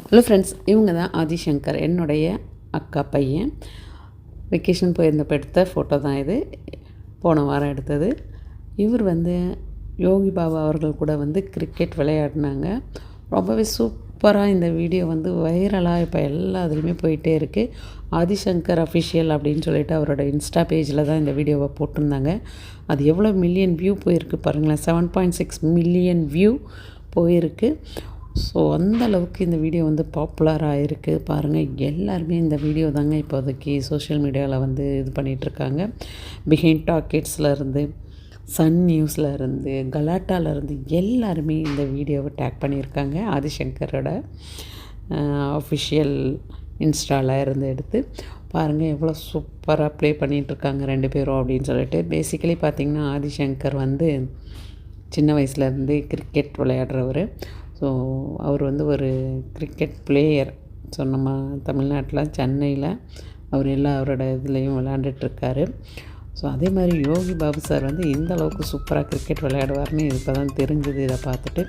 Hello friends, இவங்க தான் ஆதிசங்கர், என்னுடைய அக்கா பையன். வெக்கேஷன் போயிருந்தப்போ எடுத்த ஃபோட்டோ தான் இது. போன வாரம் எடுத்தது. இவர் யோகி பாபா அவர்கள் கூட கிரிக்கெட் விளையாடினாங்க. ரொம்பவே சூப்பராக இந்த வீடியோ வைரலாக இப்போ எல்லா இதுலேயுமே போயிட்டே இருக்குது. ஆதிசங்கர் அஃபிஷியல் அப்படின்னு சொல்லிட்டு அவரோட இன்ஸ்டா பேஜில் தான் இந்த வீடியோவை போட்டிருந்தாங்க. அது எவ்வளோ மில்லியன் வியூ போயிருக்கு பாருங்களேன். 7.6 மில்லியன் வியூ போயிருக்கு. ஸோ அந்தளவுக்கு இந்த வீடியோ பாப்புலராக இருக்குது பாருங்கள். எல்லாருமே இந்த வீடியோ தாங்க இப்போதைக்கு சோஷியல் மீடியாவில் இது பண்ணிகிட்ருக்காங்க. பிஹைண்ட் டாக்கெட்ஸ்லேருந்து, சன் நியூஸ்லேருந்து, கலாட்டாலேருந்து எல்லாருமே இந்த வீடியோவை டேக் பண்ணியிருக்காங்க. ஆதிசங்கரோட அஃபிஷியல் இன்ஸ்டாவில் இருந்து எடுத்து பாருங்கள், எவ்வளோ சூப்பராக ப்ளே பண்ணிகிட்ருக்காங்க ரெண்டு பேரும் அப்படின்னு சொல்லிட்டு. பேசிக்கலி பார்த்திங்கன்னா ஆதிசங்கர் சின்ன வயசுலேருந்து கிரிக்கெட் விளையாடுறவர். ஸோ அவர் ஒரு கிரிக்கெட் பிளேயர். ஸோ நம்ம தமிழ்நாட்டில் சென்னையில் அவர் அவரோட இதுலேயும் விளையாண்டுட்ருக்காரு. ஸோ அதே மாதிரி யோகி பாபு சார் இந்த அளவுக்கு சூப்பராக கிரிக்கெட் விளையாடுவார்னு இப்போ தான் தெரிஞ்சுது இதை பார்த்துட்டு.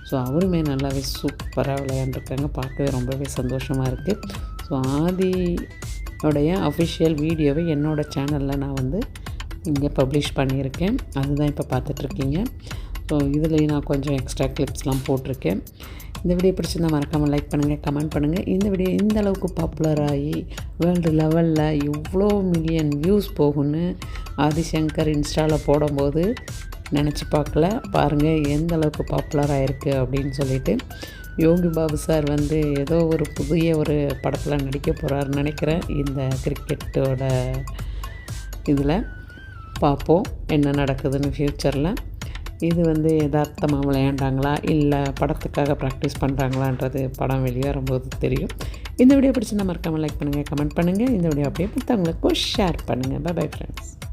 ஸோ அவருமே நல்லாவே சூப்பராக விளையாண்டுருக்காங்க. பார்க்கவே ரொம்பவே சந்தோஷமாக இருக்குது. ஸோ ஆதியோடைய அஃபிஷியல் வீடியோவை என்னோடய சேனலில் நான் இங்கே பப்ளிஷ் பண்ணியிருக்கேன். அதுதான் இப்போ பார்த்துட்ருக்கீங்க. ஸோ இதுலேயும் நான் கொஞ்சம் எக்ஸ்ட்ரா கிளிப்ஸ்லாம் போட்டிருக்கேன். இந்த வீடியோ பிடிச்சிருந்தா மறக்காமல் லைக் பண்ணுங்கள், கமெண்ட் பண்ணுங்கள். இந்த வீடியோ இந்த அளவுக்கு பாப்புலராகி வேர்ல்டு லெவலில் இவ்வளோ மில்லியன் வியூஸ் போகும்னு ஆதிசங்கர் இன்ஸ்டாவில் போடும்போது நினச்சி பார்க்கல. பாருங்கள் எந்த அளவுக்கு பாப்புலராக இருக்குது அப்படின்னு சொல்லிட்டு. யோகி பாபு சார் ஏதோ ஒரு புதிய ஒரு படத்தில் நடிக்க போகிறாருன்னு நினைக்கிறேன். இந்த கிரிக்கெட்டோட இதில் பார்ப்போம் என்ன நடக்குதுன்னு ஃப்யூச்சரில். இது யதார்த்தமாக விளையாண்டாங்களா இல்லை படத்துக்காக ப்ராக்டிஸ் பண்ணுறாங்களான்றது படம் வெளியேறும்போது தெரியும். இந்த வீடியோ பிடிச்சிருந்தா மறக்காமல் லைக் பண்ணுங்கள், கமெண்ட் பண்ணுங்கள். இந்த வீடியோ அப்படியே மற்றவங்களுக்கும் ஷேர் பண்ணுங்கள். Bye bye friends.